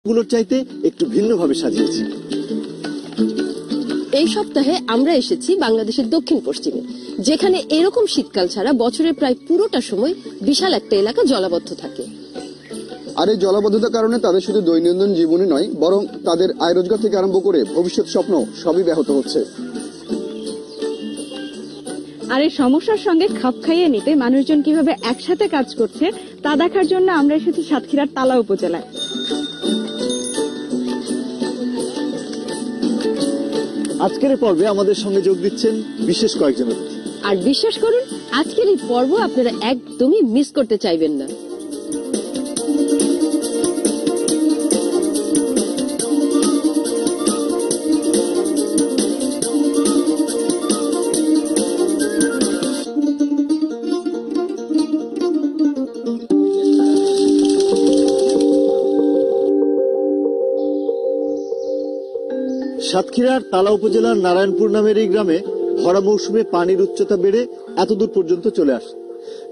গুলোর চাইতে একটু ভিন্নভাবে সাজিয়েছি। এই সপ্তাহে আমরা এসেছি বাংলাদেশের দক্ষিণ পশ্চিমে, যেখানে এরকম শীতকাল ছাড়া বছরের প্রায় পুরোটা সময় বিশাল একটা এলাকা জলাবদ্ধ থাকে। আর এই জলাবদ্ধতার কারণে তাদের শুধু দৈনন্দিন জীবনই নয়, বরং তাদের আয় রোজগার থেকে আরম্ভ করে ভবিষ্যৎ স্বপ্ন সবই ব্যাহত হচ্ছে। আর এই সমস্যার সঙ্গে খাপ খাইয়ে নিতে মানুষজন কিভাবে একসাথে কাজ করছে তা দেখার জন্য আমরা এসেছি সাতক্ষীরার তালা উপজেলায়। আজকের এই পর্বে আমাদের সঙ্গে যোগ দিচ্ছেন বিশেষ কয়েকজন অতিথি। আর বিশ্বাস করুন, আজকের এই পর্ব আপনারা একদমই মিস করতে চাইবেন না। সাতক্ষীরার তালা উপজেলার নারায়ণপুর নামের এই গ্রামে ভরা মৌসুমে পানির উচ্চতা বেড়ে এতদূর পর্যন্ত চলে আসে।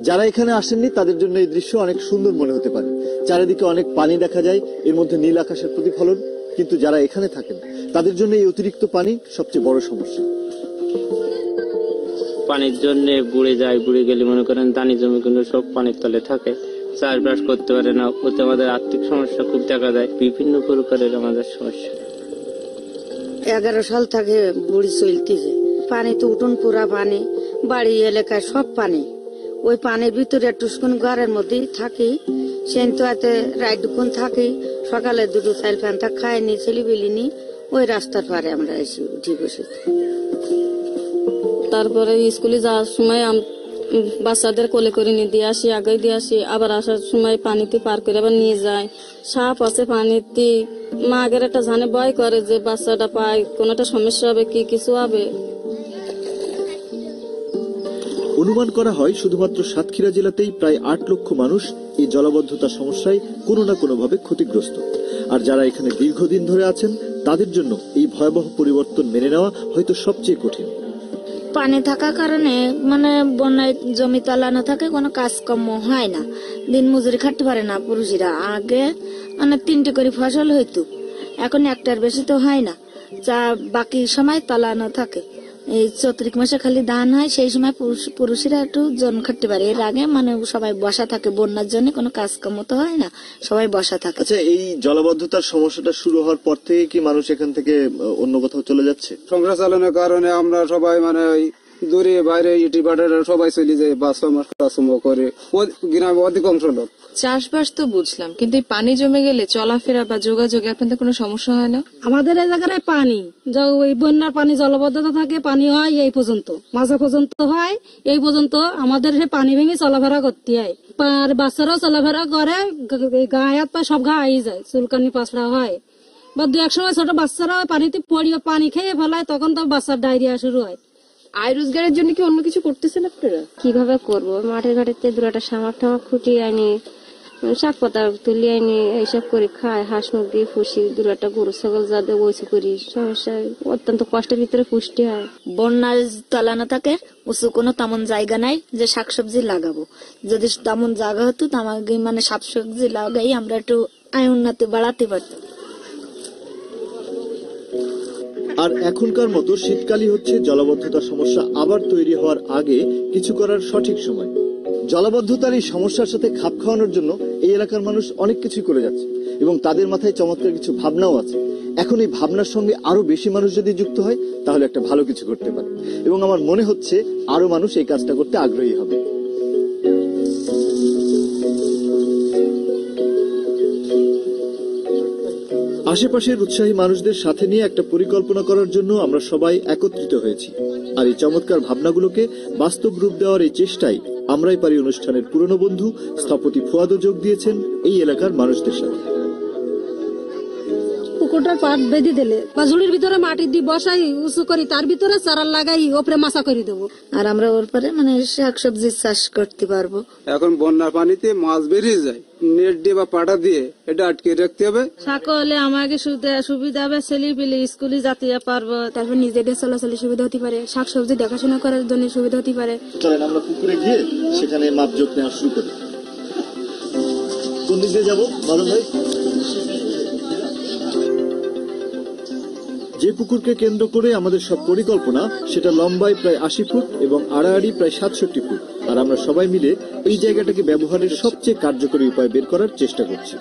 যারা এখানে আসেননি তাদের জন্য এই দৃশ্য অনেক সুন্দর মনে হতে পারে। চারিদিকে অনেক পানি দেখা যায়, এর মধ্যে নীল আকাশের প্রতিফলন। কিন্তু যারা এখানে থাকেন তাদের জন্য এই অতিরিক্ত পানি সবচেয়ে বড় সমস্যা। পানির জন্য বুড়ে যায়, বুড়ে গেলে মনে করেন ধানি জমিগুলো সব পানির তলে থাকে, চাষবাস করতে পারে না। ওতে আমাদের আর্থিক সমস্যা খুব দেখা যায়, বিভিন্ন প্রকারের আমাদের সমস্যা। 11 সাল থেকে বুড়ি চলতেছে, পানি তো উঠুন পুরা পানি, বাড়ি এলাকায় সব পানি। ওই পানির ভিতরে একটুক্ষণ ঘরের মধ্যেই থাকি, সেন তো এতে রাইডুক্ষণ থাকি, সকালে 2-4 ফ্যান্টা খাইনি, ছেলে বেলিনি, ওই রাস্তার পারে আমরা এসে উঠি বসে। তারপরে স্কুলে যাওয়ার সময় বাচ্চাদের কোলে করে নিয়ে দিয়ে আসি, আগে দিয়ে আসি, আবার আসার সময় পানিতে পার করে আবার নিয়ে যায়। সাপ আছে পানিতে, মা আগের একটা জানে ভয় করে যে বাচ্চাটা পায় কোন একটা সমস্যা হবে, কি কিছু হবে। অনুমান করা হয় শুধুমাত্র সাতক্ষীরা জেলাতেই প্রায় 8 লক্ষ মানুষ এই জলাবদ্ধতা সমস্যায় কোনো না কোনো ভাবে ক্ষতিগ্রস্ত। আর যারা এখানে দীর্ঘদিন ধরে আছেন তাদের জন্য এই ভয়াবহ পরিবর্তন মেনে নেওয়া হয়তো সবচেয়ে কঠিন। পানি থাকার কারণে মানে বন্যায় জমি তলানো থাকে, কোনো কাজকর্ম হয় না, দিন মজুরি খাটতে পারে না পুরুষেরা। আগে মানে 3টে করে ফসল হইতো, এখন একটার বেশি তো হয় না, যা বাকি সময় তলানো থাকে। এই চৈত্রিক মাসে খালি ধান হয়, সেই সময় পুরুষেরা একটু জন খাটতে পারে। এর আগে মানে সবাই বসা থাকে, বন্যার জন্য কোনো কাজকর্ম তো হয় না, সবাই বসা থাকে। আচ্ছা, এই জলাবদ্ধতার সমস্যাটা শুরু হওয়ার পর থেকে কি মানুষ এখান থেকে অন্য কোথাও চলে যাচ্ছে? সংসার চালানোর কারণে আমরা সবাই মানে দূরে বাইরে ইটি বাটারা সবাই চলে যায়, বাস কাজকর্ম করে গ্রামে অধিকাংশ লোক। চাষবাস তো বুঝলাম, কিন্তু এই পানি জমে গেলে চলাফেরা বা যোগাযোগে আপনাদের কোনো সমস্যা হয় না? আমাদের এই জায়গায় পানি, ওই বন্যার পানি জলবদ্ধতা থাকে, পানি হয় এই পর্যন্ত, মাঝে পর্যন্ত হয়, এই পর্যন্ত আমাদের সে পানি ভেঙে চলাফেরা করতে হয়। আর বাচ্চারাও চলাফেরা করে, গায়ে হাত পা সব ঘা আই যায়, চুলকানি পাছড়া হয়। বা 2-1 সময় ছোট বাচ্চারা পানিতে পড়িয়ে পানি খেয়ে ফেলায়, তখন তো বাচ্চার ডায়রিয়া শুরু হয়। আয় রোজগারের জন্য কি অন্য কিছু করতেছেন আপনারা? কিভাবে করবো, মাঠে ঘাটেতে 2টা শামাক টামাক খুঁটিয়ে আনি, শাক পাতা তুলি আনি, এইসব করে খাই, হাঁস মুরগি পুষি, 2টা গরু ছাগল যাদের ওইসব করি। সমস্যা অত্যন্ত কষ্টের ভিতরে পুষ্টি হয়। বন্যার তলানো থাকে, উঁচু কোনো তেমন জায়গা নাই যে শাকসবজি লাগাবো। যদি তেমন জায়গা হতো আমাকে মানে শাকসবজি লাগাই আমরা একটু আয় উন্নতি বাড়াতে পারতাম। আর এখনকার মতো শীতকালই হচ্ছে জলাবদ্ধতার সমস্যা আবার তৈরি হওয়ার আগে কিছু করার সঠিক সময়। জলাবদ্ধতার এই সমস্যার সাথে খাপ খাওয়ানোর জন্য এই এলাকার মানুষ অনেক কিছুই করে যাচ্ছে এবং তাদের মাথায় চমৎকার কিছু ভাবনাও আছে। এখন এই ভাবনার সঙ্গে আরো বেশি মানুষ যদি যুক্ত হয় তাহলে একটা ভালো কিছু করতে পারে এবং আমার মনে হচ্ছে আরো মানুষ এই কাজটা করতে আগ্রহী হবে। আশেপাশের উৎসাহী মানুষদের সাথে নিয়ে একটা পরিকল্পনা করার জন্য আমরা সবাই একত্রিত হয়েছি। আর এই চমৎকার ভাবনাগুলোকে বাস্তব রূপ দেওয়ার এই চেষ্টায় আমরাই পারি অনুষ্ঠানের পুরনো বন্ধু স্থপতি ফুয়াদও যোগ দিয়েছেন এই এলাকার মানুষদের সাথে। পুকুরটার পাট বেঁধে দিলে বা ঝুড়ির ভিতরে মাটি দিয়ে বসাই উঁচু করি, তার ভিতরে চারা লাগাই ওপরে মাছা করে দেবো, আর আমরা ওর পরে মানে শাকসবজি চাষ করতে পারবো। এখন বন্যার পানিতে মাছ বেরিয়ে যায়, নেট দিয়ে বা পাটা দিয়ে এটা আটকে রাখতে হবে। সকলে আমাকে সুবিধা হবে, ছেলে পেলে স্কুলে যেতে পারবো, তারপর নিজেদের চলাচলের সুবিধা হতে পারে, শাকসবজি দেখাশোনা করার জন্য সুবিধা হতে পারে। চলেন আমরা পুকুরে গিয়ে সেখানে মাপ যোগ নেওয়া শুরু করি। কোন দিক দিয়ে যাবো বাদল ভাই? যে পুকুরকে কেন্দ্র করে আমাদের সব পরিকল্পনা, সেটা লম্বায় প্রায় 80 ফুট এবং আড়াআড়ি প্রায় 67 ফুট। আর আমরা সবাই মিলে এই জায়গাটাকে ব্যবহারের সবচেয়ে কার্যকরী উপায় বের করার চেষ্টা করছি।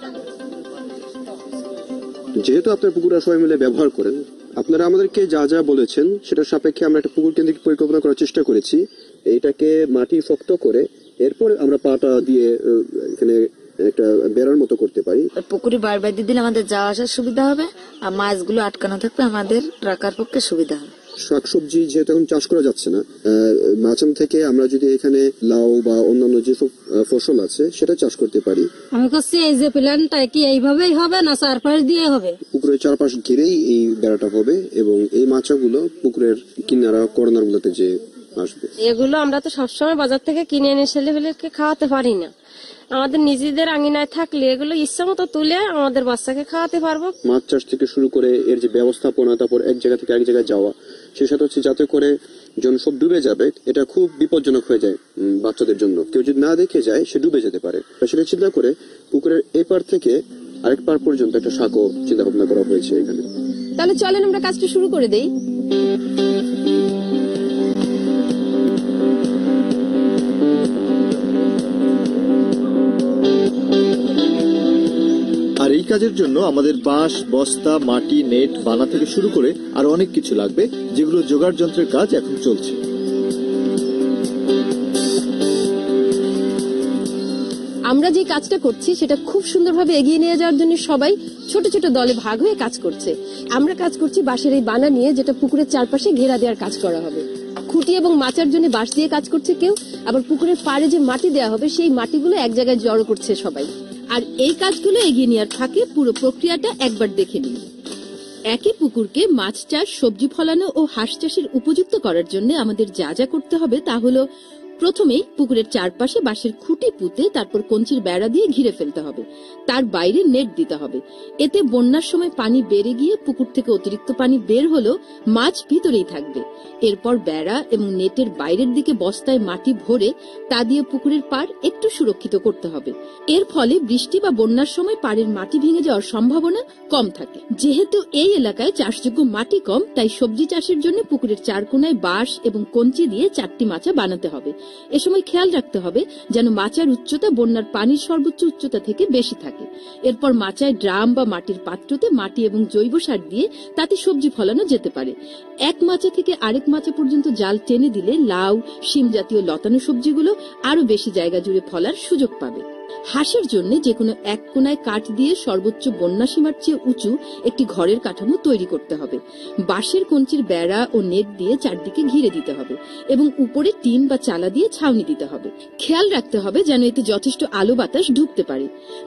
যেহেতু আপনার পুকুরটা সবাই মিলে ব্যবহার করেন, আপনারা আমাদেরকে যা যা বলেছেন সেটার সাপেক্ষে আমরা একটা পুকুর কেন্দ্রিক পরিকল্পনা করার চেষ্টা করেছি। এইটাকে মাটি শক্ত করে এরপর আমরা পাটা দিয়ে এখানে একটা বেড়ার মতো করতে পারি। পুকুরে বার বাইরে দিলে আমাদের যাওয়া আসার সুবিধা হবে, আর মাছগুলো আটকানো থাকবে, আমাদের রাখার পক্ষে সুবিধা হবে। শাকসবজি যেহেতু এখন চাষ করা যাচ্ছে না, মাঝখান থেকে আমরা যদি এখানে লাউ বা অন্যান্য যেসব ফসল আছে সেটা চাষ করতে পারি। আমি করছি এই যে প্ল্যানটা কি এইভাবেই হবে না চারপাশ দিয়ে হবে? পুকুরের চারপাশ ঘিরেই এই বেড়াটা হবে এবং এই মাছগুলো পুকুরের কিনারা কর্নার গুলোতে যে আসবে। এগুলো আমরা তো সবসময় বাজার থেকে কিনে এনে ছেলেপেলেকে খাওয়াতে পারি না। আমাদের নিজেদের আঙিনায় থাকলে এগুলো ইচ্ছা মতো তুলে আমাদের বাচ্চাকে খাওয়াতে পারবো। মাছ চাষ থেকে শুরু করে এর যে ব্যবস্থাপনা, তারপর এক জায়গা থেকে এক জায়গায় যাওয়া, সেই সাথে হচ্ছে যাতে করে যখন সব ডুবে যাবে এটা খুব বিপজ্জনক হয়ে যায় বাচ্চাদের জন্য। কেউ যদি না দেখে যায় সে ডুবে যেতে পারে। সেটা চিন্তা করে পুকুরের এপার থেকে আরেক পার পর্যন্ত একটা সাঁকো চিন্তা ভাবনা করা হয়েছে এখানে। তাহলে চলেন আমরা কাজটা শুরু করে দেই। আর এই কাজের জন্য আমাদের বাঁশ, বস্তা, মাটি, নেট, বানা থেকে শুরু করে আরো অনেক কিছু লাগবে, যেগুলো জোগাড় যন্ত্রের কাজ এখন চলছে। আমরা যে কাজটা করছি সেটা খুব সুন্দরভাবে এগিয়ে নিয়ে যাওয়ার জন্য সবাই ছোট ছোট দলে ভাগ হয়ে কাজ করছে। আমরা কাজ করছি বাঁশের এই বানা নিয়ে, যেটা পুকুরের চারপাশে ঘেরা দেওয়ার কাজ করা হবে। খুঁটি এবং মাচার জন্য বাঁশ দিয়ে কাজ করছে কেউ, আবার পুকুরের পাড়ে যে মাটি দেওয়া হবে সেই মাটিগুলো এক জায়গায় জড়ো করছে সবাই। আর এই কাজগুলো এগিয়ে নেওয়ার ফাঁকে পুরো প্রক্রিয়াটা একবার দেখে নিন। একই পুকুরকে মাছ চাষ, সবজি ফলানো ও হাঁস চাষের উপযুক্ত করার জন্য আমাদের যা যা করতে হবে তা হলো, প্রথমেই পুকুরের চারপাশে বাঁশের খুঁটি পুঁতে তারপর কঞ্চির বেড়া দিয়ে ঘিরে ফেলতে হবে। তার বাইরে নেট দিতে হবে। এতে বন্যার সময় পানি বেড়ে গিয়ে পুকুর থেকে অতিরিক্ত পানি বের হলেও মাছ ভিতরেই থাকবে। এরপর বেড়া এবং নেটের বাইরের দিকে বস্তায় মাটি ভরে তা দিয়ে পুকুরের পাড় একটু সুরক্ষিত করতে হবে। এর ফলে বৃষ্টি বা বন্যার সময় পাড়ের মাটি ভেঙে যাওয়ার সম্ভাবনা কম থাকে। যেহেতু এই এলাকায় চাষযোগ্য মাটি কম, তাই সবজি চাষের জন্য পুকুরের চার কোনায় বাঁশ এবং কঞ্চি দিয়ে 4টি মাচা বানাতে হবে। এ সময় খেয়াল রাখতে হবে যেন মাচার উচ্চতা বন্যার পানির সর্বোচ্চ উচ্চতা থেকে বেশি থাকে। এরপর মাচায় ড্রাম বা মাটির পাত্রতে মাটি এবং জৈব সার দিয়ে তাতে সবজি ফলানো যেতে পারে। এক মাচা থেকে আরেক মাচা পর্যন্ত জাল টেনে দিলে লাউ, শিম জাতীয় লতানো সবজিগুলো আরো বেশি জায়গা জুড়ে ফলার সুযোগ পাবে। হাঁসের জন্য যে কোনো এক কোনায় কাঠ দিয়ে সর্বোচ্চ বন্যা সীমার চেয়ে উঁচু একটি ঘরের কাঠামো তৈরি করতে হবে। বাঁশের কঞ্চির বেড়া ও নেট দিয়ে চারদিকে ঘিরে দিতে হবে এবং উপরে টিন বা চালা দিয়ে ছাউনি দিতে হবে। খেয়াল রাখতে হবে যেন এতে যথেষ্ট আলো বাতাস ঢুকতে পারে।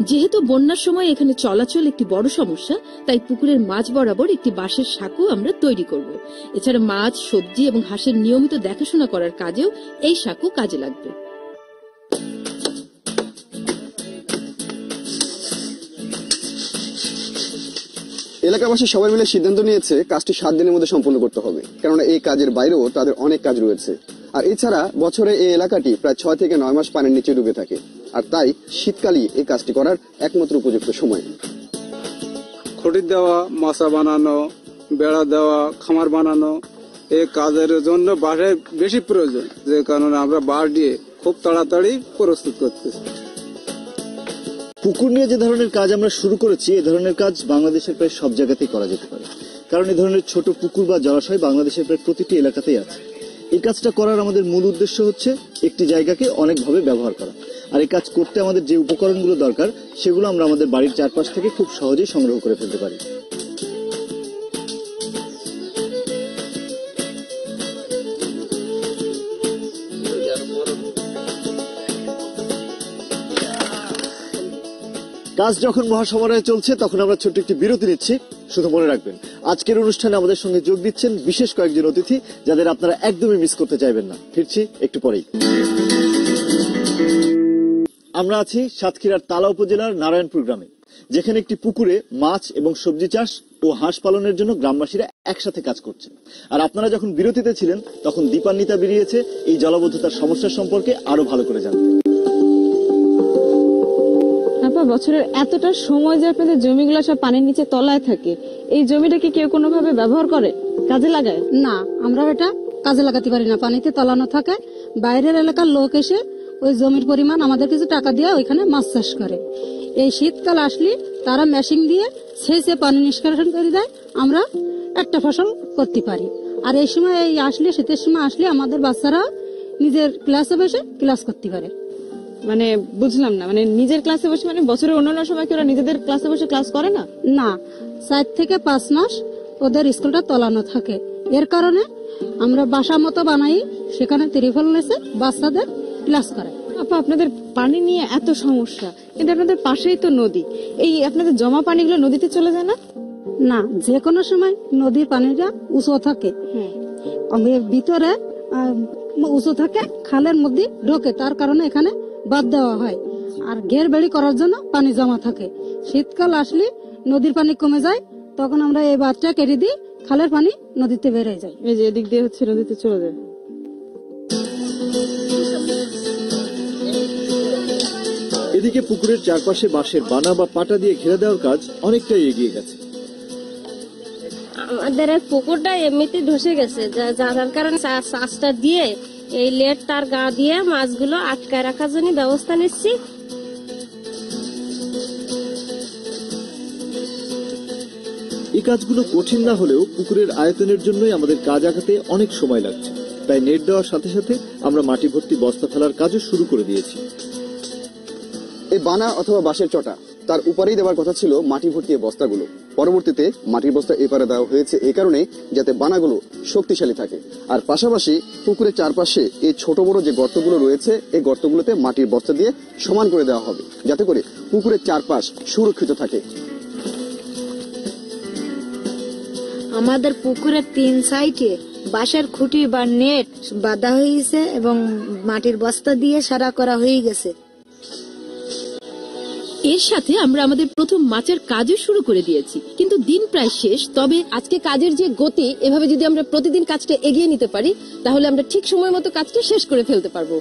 যেহেতু বন্যার সময় এখানে চলাচল একটি বড় সমস্যা, তাই পুকুরের মাঝ বরাবর একটি বাঁশের সাঁকো আমরা তৈরি করব। এছাড়া মাছ, সবজি এবং হাঁসের নিয়মিত দেখাশোনা করার কাজেও এই সাঁকো কাজে লাগবে। এলাকাবাসী সবাই মিলে সিদ্ধান্ত নিয়েছে কাজটি 7 দিনের মধ্যে সম্পন্ন করতে হবে, কেননা এই কাজের বাইরেও তাদের অনেক কাজ রয়েছে। আর এছাড়া বছরে এই এলাকাটি প্রায় 6 থেকে 9 মাস পানির নিচে ডুবে থাকে, আর তাই শীতকালই এই কাজটি করার একমাত্র উপযুক্ত সময়। খুঁটি দেওয়া, মাচা বানানো, বেড়া দেওয়া, খামার বানানো, এই কাজের জন্য বাঁশের বেশি প্রয়োজন, যে কারণে আমরা বাঁশ দিয়ে খুব তাড়াতাড়ি প্রস্তুত করতেছি। পুকুর নিয়ে যে ধরনের কাজ আমরা শুরু করেছি, এ ধরনের কাজ বাংলাদেশের প্রায় সব জায়গাতেই করা যেতে পারে, কারণ এ ধরনের ছোট পুকুর বা জলাশয় বাংলাদেশের প্রায় প্রতিটি এলাকাতেই আছে। এই কাজটা করার আমাদের মূল উদ্দেশ্য হচ্ছে একটি জায়গাকে অনেকভাবে ব্যবহার করা। আর এই কাজ করতে আমাদের যে উপকরণগুলো দরকার সেগুলো আমরা আমাদের বাড়ির চারপাশ থেকে খুব সহজেই সংগ্রহ করে ফেলতে পারি। কাজ যখন মহাসমারোহে চলছে তখন আমরা ছোট্ট একটি বিরতি নিচ্ছি। শুধু মনে রাখবেন, আজকের অনুষ্ঠানে আমাদের সঙ্গে যোগ দিচ্ছেন বিশেষ কয়েকজন অতিথি, যাদের আপনারা একদমই মিস করতে চাইবেন না। ফিরছি একটু পরেই। আমরা আছি সাতক্ষীরার তালা উপজেলার নারায়ণপুর গ্রামে, যেখানে একটি পুকুরে মাছ এবং সবজি চাষ ও হাঁস পালনের জন্য গ্রামবাসীরা একসাথে কাজ করছে। আর আপনারা যখন বিরতিতে ছিলেন তখন দীপান্বিতা বেরিয়েছে এই জলাবদ্ধতার সমস্যা সম্পর্কে আরো ভালো করে জানতে। আপা, বছরের এতটা সময় যে আপনাদের জমিগুলো সব পানির নিচে তলায় থাকে, এই জমিটাকে কেউ কোনোভাবে ব্যবহার করে, কাজে লাগায়? না, আমরা এটা কাজে লাগাতে পারি না, পানিতে তলানো থাকে। বাইরের এলাকার লোক এসে ওই জমির পরিমাণ আমাদের কিছু টাকা দিয়ে ওইখানে মাছ চাষ করে। এই শীতকাল আসলে তারা মেশিন দিয়ে সেচে পানি নিষ্কাশন করে দেয়, আমরা একটা ফসল করতে পারি। আর এই সময় এই আসলে, শীতের সময় আসলে আমাদের বাচ্চারা নিজের ক্লাসে বসে ক্লাস করতে পারে। মানে বুঝলাম না, মানে নিজের ক্লাসে বসে মানে বছরের অন্যান্য সময় কি ওরা নিজেদের ক্লাসে বসে ক্লাস করে না? না, 4 থেকে 5 মাস ওদের স্কুলটা তলানো থাকে। এর কারণে আমরা বাসা মতো বানাই, সেখানে ত্রিফল নেছে বাচ্চাদের ক্লাস করে। আপা, আপনাদের পানি নিয়ে এত সমস্যা, কিন্তু আপনাদের পাশেই তো নদী, এই আপনাদের জমা পানিগুলো নদীতে চলে যায় না? না, যে কোনো সময় নদীর পানিটা উঁচু থাকে, ভিতরে উঁচু থাকে, খালের মধ্যে ঢোকে, তার কারণে এখানে বাদ দেওয়া হয়। আর ঘের বেড়ি করার জন্য পানি জমা থাকে। শীতকাল আসলে নদীর পানি কমে যায়, তখন আমরা এই বাঁধটা কেটে দিই, খালের পানি নদীতে বেড়ে যায়। এই যে এদিক দিয়ে হচ্ছে নদীতে চলে যায়। এদিকে পুকুরের চারপাশে বাঁশের বানা বা পাটা দিয়ে ঘেরা দেওয়ার কাজ অনেকটাই এগিয়ে গেছে। আমাদের পুকুরটা এমনিতে ধসে গেছে, যার কারণে চাষটা দিয়ে এই লেট তার গা দিয়ে মাছগুলো আটকায় রাখার জন্য ব্যবস্থা নিচ্ছি। এই কাজগুলো কঠিন না হলেও পুকুরের আয়তনের জন্যই আমাদের কাজ আগাতে অনেক সময় লাগছে। তাই নেট দেওয়ার সাথে সাথে আমরা মাটি ভর্তি বস্তা ফেলার কাজও শুরু করে দিয়েছি। এই বানা অথবা বাঁশের চটা তার উপরেই দেওয়ার কথা ছিল মাটি ভর্তি বস্তাগুলো। পরবর্তীতে মাটির বস্তা এপারে দেওয়া হয়েছে এই কারণে যাতে বানাগুলো শক্তিশালী থাকে। আর পাশাপাশি পুকুরের চারপাশে এই ছোট বড় যে গর্তগুলো রয়েছে, এই গর্তগুলোতে মাটির বস্তা দিয়ে সমান করে দেওয়া হবে, যাতে করে পুকুরের চারপাশ সুরক্ষিত থাকে। আমাদের পুকুরের 3 সাইডে বাঁশের খুঁটি বা নেট বাঁধা হয়েছে এবং মাটির বস্তা দিয়ে সারা করা হয়ে গেছে। এর সাথে আমরা আমাদের প্রথম মাছের কাজও শুরু করে দিয়েছি, কিন্তু দিন প্রায় শেষ। তবে আজকে কাজের যে গতি, এভাবে যদি আমরা প্রতিদিন কাজটা এগিয়ে নিতে পারি, তাহলে আমরা ঠিক সময় মতো কাজটা শেষ করে ফেলতে পারবো।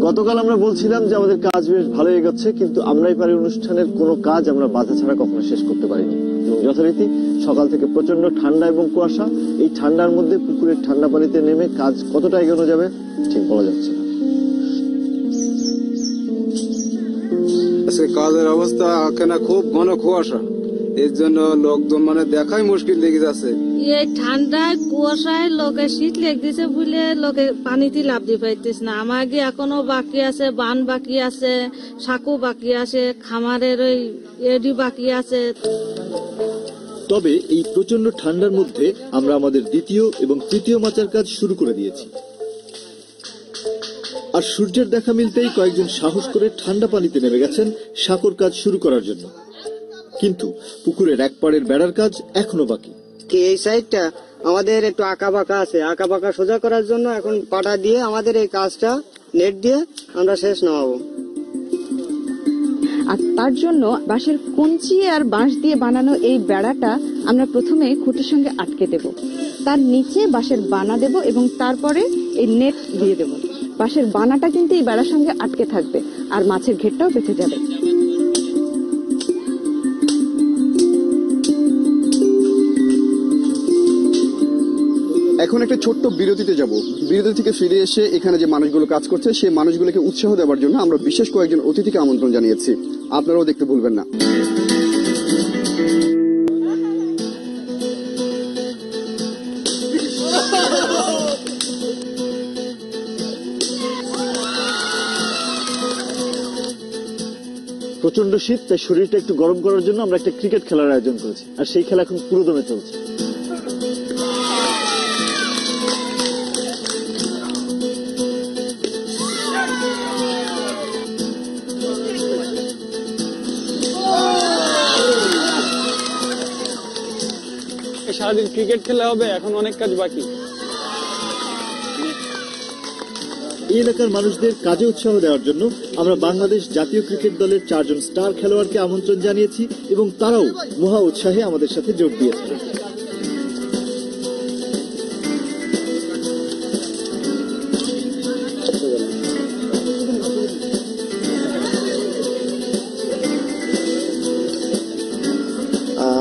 গতকাল আমরা বলছিলাম যে আমাদের কাজ বেশ ভালো এগোচ্ছে, কিন্তু আমরাই পারি অনুষ্ঠানের কোনো কাজ আমরা বাধা ছাড়া কখনো শেষ করতে পারিনি। এবং যথারীতি সকাল থেকে প্রচন্ড ঠান্ডা এবং কুয়াশা, এই ঠান্ডার মধ্যে পুকুরের ঠান্ডা পানিতে নেমে কাজ কতটা এগোনো যাবে ঠিক বলা যাচ্ছে না। কাজের অবস্থা এখানে খুব ঘন কুয়াশা, এর জন্য লোকজন মানে দেখাই মুশকিল লেগে যাচ্ছে। এই ঠান্ডায় কুয়াশায় লোকে শীত লেগেছে বলে লোকে পানিতে লাভ দিয়ে পাইতেছে না। আমাকে এখনো বাকি আছে, বান বাকি আছে, সাঁকু বাকি আছে, খামারের ওই এডি বাকি আছে। তবে এই প্রচন্ড ঠান্ডার মধ্যে আমরা আমাদের দ্বিতীয় এবং তৃতীয় মাচার কাজ শুরু করে দিয়েছি। আর সূর্যের দেখা মিলতেই কয়েকজন সাহস করে ঠান্ডা পানিতে নেমে গেছেন সাঁকোর কাজ শুরু করার জন্য। কিন্তু পুকুরের এক পাড়ের বেড়ার কাজ এখনো বাকি। এই সাইডটা আমাদের একটু আঁকা বাঁকা আছে, আঁকা বাঁকা সোজা করার জন্য এখন পাটা দিয়ে আমাদের এই কাজটা নেট দিয়ে আমরা শেষ নামাবো। আর তার জন্য বাঁশের কঞ্চি আর বাঁশ দিয়ে বানানো এই বেড়াটা আমরা প্রথমে খুঁটির সঙ্গে আটকে দেব, তার নিচে বাঁশের বানা দেব এবং তারপরে এই নেট দিয়ে দেব। বাঁশের বানাটা কিন্তু এই বেড়ার সঙ্গে আটকে থাকবে আর মাছের ঘেরটাও বেঁচে যাবে। এখন একটা ছোট্ট বিরতিতে যাব। বিরতি থেকে ফিরে এসে এখানে যে মানুষগুলো কাজ করছে সেই মানুষগুলোকে উৎসাহ দেওয়ার জন্য আমরা বিশেষ কয়েকজন অতিথিকে আমন্ত্রণ জানিয়েছি, আপনারাও দেখতে ভুলবেন না। প্রচন্ড শীত, তাই শরীরটা একটু গরম করার জন্য আমরা একটা ক্রিকেট খেলার আয়োজন করেছি, আর সেই খেলা এখন পুরোদমে চলছে। সারাদিন ক্রিকেট খেলা হবে, এখন অনেক কাজ বাকি। এই এলাকার মানুষদের কাজে উৎসাহ দেওয়ার জন্য আমরা বাংলাদেশ জাতীয় ক্রিকেট দলের 4 জন স্টার খেলোয়াড়কে আমন্ত্রণ জানিয়েছি এবং তারাও মহা উৎসাহে আমাদের সাথে যোগ দিয়েছে।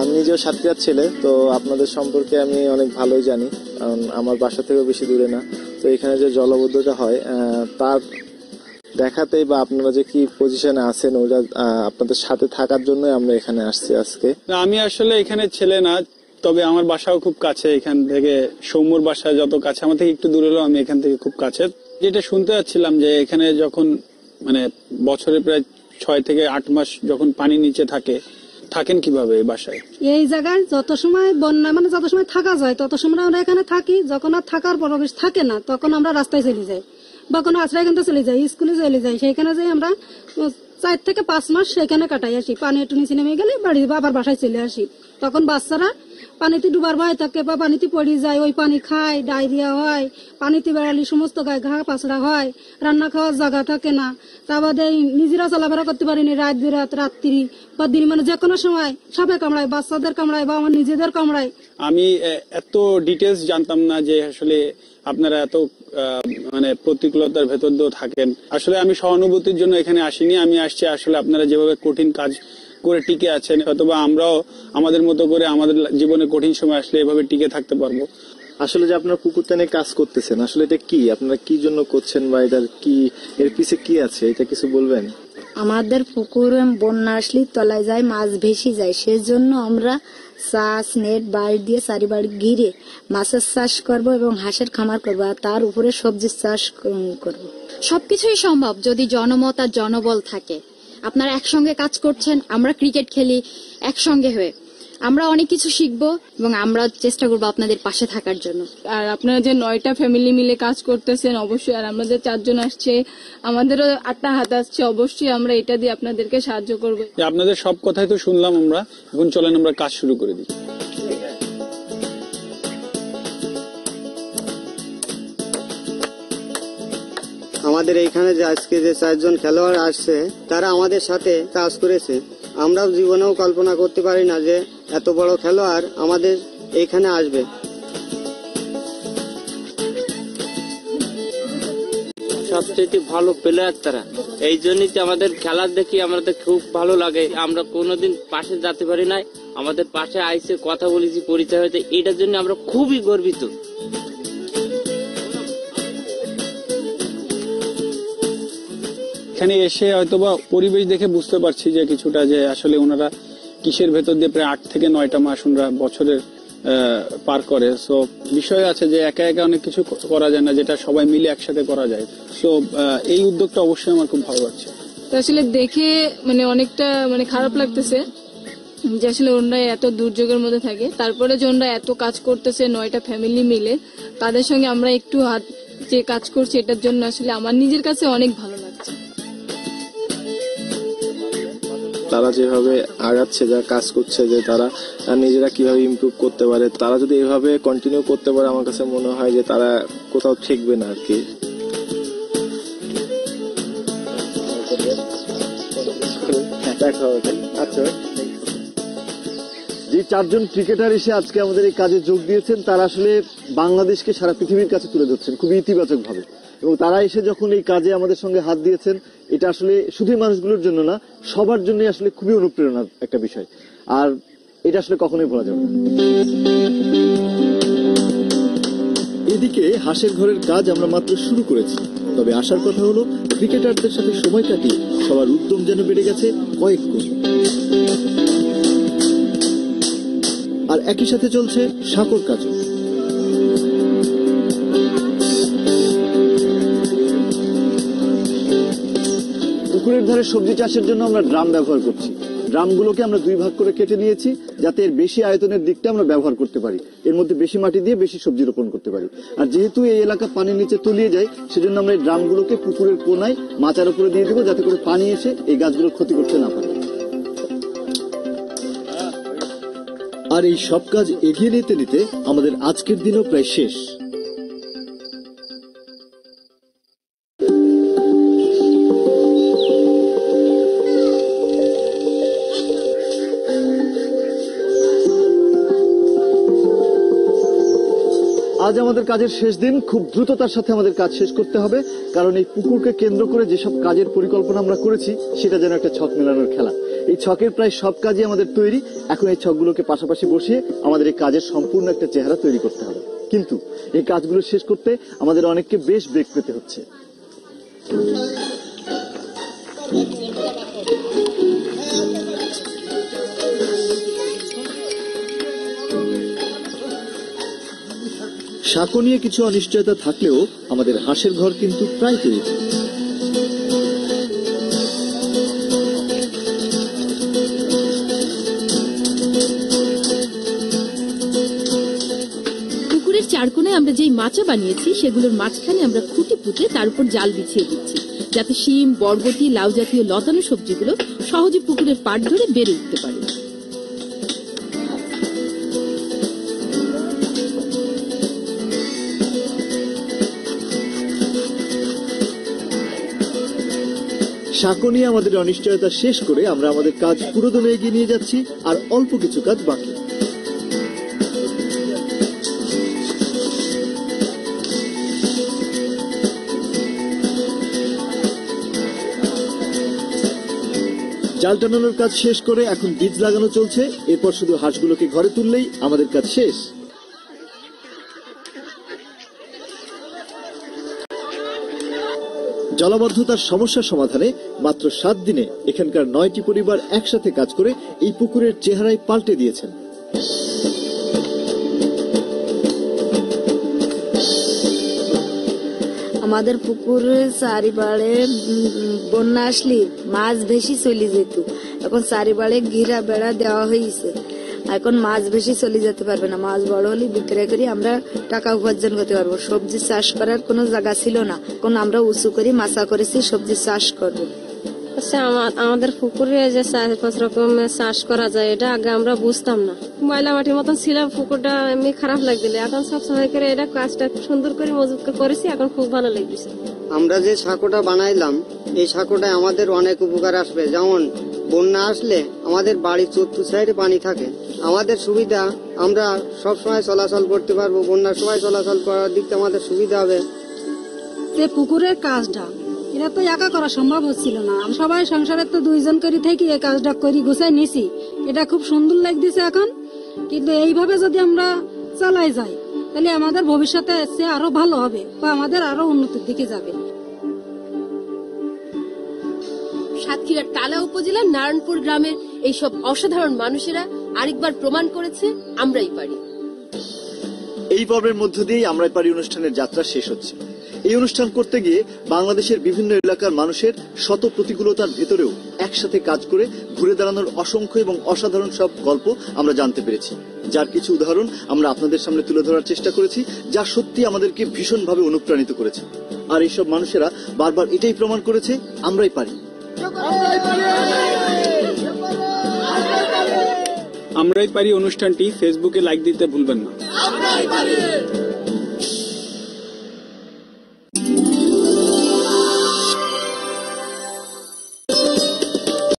আমি নিজেও সাতক্ষীরার ছেলে, তো আপনাদের সম্পর্কে আমি অনেক ভালোই জানি, কারণ আমার বাসা থেকেও বেশি দূরে না। তো এখানে যে জলাবদ্ধতা হয় তার দেখাতেই বা আপনারা যে কি পজিশনে আছেন ওটা আপনাদের সাথে থাকার জন্য আমরা এখানে আসছি আজকে। আমি আসলে এখানে ছেলে না, তবে আমার বাসাও খুব কাছে। এখান থেকে সৌম্যর বাসা যত কাছে, আমার থেকে একটু দূরে হলেও আমি এখান থেকে খুব কাছে। যেটা শুনতে যাচ্ছিলাম যে এখানে যখন মানে বছরে প্রায় 6 থেকে 8 মাস যখন পানি নিচে থাকেন কিভাবে এই বাসায়? এই জায়গায় যত সময় বন্যা মানে যত সময় থাকা যায় তত সময় আমরা এখানে থাকি। যখন আর থাকার পরিবেশ থাকে না তখন আমরা রাস্তায় চলে যাই বা কোনো আশ্রয় কেন্দ্রে চলে যাই, স্কুলে চলে যাই। সেখানে যাই আমরা 4 থেকে 5 মাস সেখানে কাটাই আসি। পানি একটু নিচে নেমে গেলে বাড়ি বাবার বাসায় চলে আসি। তখন বাচ্চারা পানিতে ডুবার ভয় থাকে বা পানিতে পড়ে যায়, ওই পানি খায়, ডায়রিয়া হয়, পানিতে বেড়ালি সমস্ত গায়ে ঘা পাচড়া হয়, রান্না খাওয়ার জায়গা থাকে না। তা বাদে নিজেরা চলাফেরা করতে পারিনি, রাত বিরাত রাত্রি বা দিন মানে যে কোনো সময় সাপে কামড়ায়, বাচ্চাদের কামড়ায় বা আমার নিজেদের কামড়ায়। আমি এত ডিটেলস জানতাম না যে আসলে আপনারা এত মানে প্রতিকূলতার ভেতর দিয়েও থাকেন। আসলে আমি সহানুভূতির জন্য এখানে আসিনি, আমি আসছি আসলে আপনারা যেভাবে কঠিন কাজ করে টিকে আছেন, হয়তোবা আমরাও আমাদের মতো করে আমাদের জীবনে কঠিন সময় আসলে এভাবে টিকে থাকতে পারবো। আসলে যে আপনারা পুকুরটা নিয়ে কাজ করতেছেন, আসলে এটা কি, আপনারা কি জন্য করছেন বা এটার কি, এর পিছে কি আছে, এটা কিছু বলবেন? আমাদের পুকুরে বন্যা আসলে তলায় যায়, মাছ ভেসে যায়, সেজন্য আমরা চাষ নেট বাড়ি দিয়ে চারিবাড়ি ঘিরে মাছের চাষ করব এবং হাঁসের খামার করব, আর তার উপরে সবজির চাষ করব। সবকিছুই সম্ভব যদি জনমত আর জনবল থাকে। আপনারা একসঙ্গে কাজ করছেন, আমরা ক্রিকেট খেলি একসঙ্গে হয়ে, আমরা অনেক কিছু শিখবো এবং আমরা চেষ্টা করবো আপনাদের পাশে থাকার জন্য। আর আপনারা যে 9টা ফ্যামিলি মিলে কাজ করতেছেন অবশ্যই, আর আমাদের 4 জন আসছে, আমাদেরও 8টা হাত আসছে, অবশ্যই আমরা এটা দিয়ে আপনাদেরকে সাহায্য করবো। আপনাদের সব কথাই তো শুনলাম আমরা, এখন চলেন আমরা কাজ শুরু করে দিই। আমাদের এইখানে যে আজকে যে 4 জন খেলোয়াড় আসছে তারা আমাদের সাথে কাজ করেছে। আমরাও জীবনেও কল্পনা করতে পারি না যে এত বড় খেলোয়াড় আমাদের এইখানে আসবে। সবচেয়ে ভালো প্লেয়ার তারা, এই জন্যই তো আমাদের খেলা দেখি আমাদের খুব ভালো লাগে। আমরা কোনোদিন পাশে যেতে পারি নাই, আমাদের পাশে আইসে কথা বলেছি, পরিচয় হয়েছে, এটার জন্য আমরা খুবই গর্বিত। এখানে এসে হয়তোবা পরিবেশ দেখে বুঝতে পারছি যে কিছুটা যে আসলে ওনারা কিসের ভেতর দিয়ে প্রায় 8 থেকে 9টা মাস ওনারা বছরের পার করে। সো বিষয় আছে যে একা একা অনেক কিছু করা যায় না, যেটা সবাই মিলে একসাথে করা যায়। সো এই উদ্যোগটা অবশ্যই আমার খুব ভালো লাগছে। তো আসলে দেখে মানে অনেকটা মানে খারাপ লাগতেছে যে আসলে ওনারা এত দুর্যোগের মধ্যে থাকে, তারপরে যে ওনারা এত কাজ করতেছে 9টা ফ্যামিলি মিলে, তাদের সঙ্গে আমরা একটু হাত যে কাজ করছি, এটার জন্য আসলে আমার নিজের কাছে অনেক ভালো লাগছে। তারা যেভাবে আগাচ্ছে, যা কাজ করছে, যে তারা নিজেরা কিভাবে ইমপ্রুভ করতে পারে, তারা যদি এভাবে কন্টিনিউ করতে পারে, আমার কাছে মনে হয় যে তারা কোথাও ঠেকবে না আর কি। আচ্ছা, যে 4 জন ক্রিকেটার এসে আজকে আমাদের এই কাজে যোগ দিয়েছেন তারা আসলে বাংলাদেশকে সারা পৃথিবীর কাছে তুলে ধরছেন খুবই ইতিবাচক ভাবে, এবং তারা এসে যখন এই কাজে আমাদের সঙ্গে হাত দিয়েছেন, এটা আসলে শুধু মানুষগুলোর জন্য না, সবার জন্য আসলে খুবই অনুপ্রেরণার একটা বিষয়, আর এটা আসলে কখনোই ভোলা যাবে না। এদিকে হাঁসের ঘরের কাজ আমরা মাত্র শুরু করেছি, তবে আসার কথা হলো ক্রিকেটারদের সাথে সময় কাটিয়ে সবার উদ্যম যেন বেড়ে গেছে কয়েক গুণ। আর একই সাথে চলছে সাঁকোর কাজও। পুকুরের ধারে সবজি চাষের জন্য আমরা ড্রাম ব্যবহার করছি। ড্রামগুলোকে আমরা 2 ভাগ করে কেটে নিয়েছি, যাতে এর বেশি আয়তনের দিকটা আমরা ব্যবহার করতে পারি, এর মধ্যে বেশি মাটি দিয়ে বেশি সবজি রোপণ করতে পারি। আর যেহেতু এই এলাকা পানির নিচে তলিয়ে যায়, সেজন্য আমরা এই ড্রামগুলোকে পুকুরের কোনায় মাচার উপরে দিয়ে দেবো, যাতে করে পানি এসে এই গাছগুলোর ক্ষতি করতে না পারে। আর এই সব কাজ এগিয়ে নিতে নিতে আমাদের আজকের দিনও প্রায় শেষ। আজ আমাদের কাজের শেষ দিন। খুব দ্রুততার সাথে আমাদের কাজ শেষ করতে হবে, কারণ এই পুকুরকে কেন্দ্র করে যেসব কাজের পরিকল্পনা আমরা করেছি সেটা যেন একটা ছক মেলানোর খেলা। এই ছকের প্রায় সব কাজই আমাদের তৈরি। এখন এই ছকগুলোকে পাশাপাশি বসিয়ে আমাদের এই কাজের সম্পূর্ণ একটা চেহারা তৈরি করতে হবে। কিন্তু এই কাজগুলো শেষ করতে আমাদের অনেককে বেশ বেগ পেতে হচ্ছে। সাঁকো নিয়ে কিছু অনিশ্চয়তা থাকলেও আমাদের হাঁসের ঘর কিন্তু প্রায় তৈরি। পুকুরের চারকোনায় আমরা যেই মাচা বানিয়েছি সেগুলোর মাঝখানে আমরা খুঁটি পুঁতে তার উপর জাল বিছিয়ে দিচ্ছি, যাতে শিম, বরবটি, লাউ জাতীয় লতানো সবজিগুলো সহজে পুকুরের পাড় ধরে বেড়ে উঠতে পারে। সাঁকো নিয়ে আমাদের অনিশ্চয়তা শেষ করে আমরা আমাদের কাজ পুরোদমে এগিয়ে নিয়ে যাচ্ছি, আর অল্প কিছু কাজ বাকি। জাল টানানোর কাজ শেষ করে এখন বীজ লাগানো চলছে। এরপর শুধু হাঁসগুলোকে ঘরে তুললেই আমাদের কাজ শেষ। জলাবদ্ধতার সমস্যা সমাধানে মাত্র 7 দিনে এখানকার 9টি পরিবার একসাথে কাজ করে এই পুকুরের চেহারাই পাল্টে দিয়েছেন। আমাদের পুকুরে চারিবারে বন্যা আসলে মাছ বেশি চলে যেত, এখন চারিবারে ঘিরা বেড়া দেওয়া হয়েছে, এখন মাছ বেশি চলে যেতে পারবে না। মাছ বড় হলে বিক্রয় করে আমরা টাকা উপার্জন করতে পারবো। সবজি চাষ করার কোনো জায়গা ছিল না, এখন আমরা উঁচু করে মাছা করেছি, সবজি চাষ করবো। আচ্ছা, আমাদের পুকুরে যে 4-5 রকমের চাষ করা যায় এটা আগে আমরা বুঝতাম না। ময়লা মাটির মতন ছিল পুকুরটা, এমনি খারাপ লাগছিল। এখন সব সময় করে এটা কাজটা সুন্দর করে মজবুত করেছি, এখন খুব ভালো লাগছে। আমরা যে সাঁকোটা বানাইলাম এই সাঁকোটায় আমাদের অনেক উপকার আসবে। যেমন বন্যা আসলে আমাদের বাড়ির চতুর্থ সাইডে পানি থাকে, আমাদের সুবিধা, আমরা সব সময় চলাচল করতে পারবো। বন্যার সময় চলাচল করার দিক থেকে আমাদের সুবিধা হবে। যে পুকুরের কাজটা এটা তো একা করা সম্ভব হচ্ছিল না। সবাই সংসারে তো 2 জন করে থেকে এই কাজটা করি গুছাই নিছি, এটা খুব সুন্দর লাগতেছে এখন। কিন্তু এইভাবে যদি আমরা চালাই যাই তাহলে আমাদের ভবিষ্যতে সে আরো ভালো হবে বা আমাদের আরো উন্নতির দিকে যাবে। সাতক্ষীরার টালা উপজেলার নারায়ণপুর গ্রামের এইসব অসাধারণ মানুষেরা আরেকবার প্রমাণ করেছে আমরাই পারি। এই পর্বের মধ্য দিয়েই আমরাই পারি অনুষ্ঠানের যাত্রা শেষ হচ্ছে। এই অনুষ্ঠান করতে গিয়ে বাংলাদেশের বিভিন্ন এলাকার মানুষের শত প্রতিকূলতার ভেতরেও একসাথে কাজ করে ঘুরে দাঁড়ানোর অসংখ্য এবং অসাধারণ সব গল্প আমরা জানতে পেরেছি, যার কিছু উদাহরণ আমরা আপনাদের সামনে তুলে ধরার চেষ্টা করেছি, যা সত্যি আমাদেরকে ভীষণভাবে অনুপ্রাণিত করেছে। আর এইসব মানুষেরা বারবার এটাই প্রমাণ করেছে আমরাই পারি। আমরাই পারি অনুষ্ঠানটি ফেসবুকে লাইক দিতে ভুলবেন না।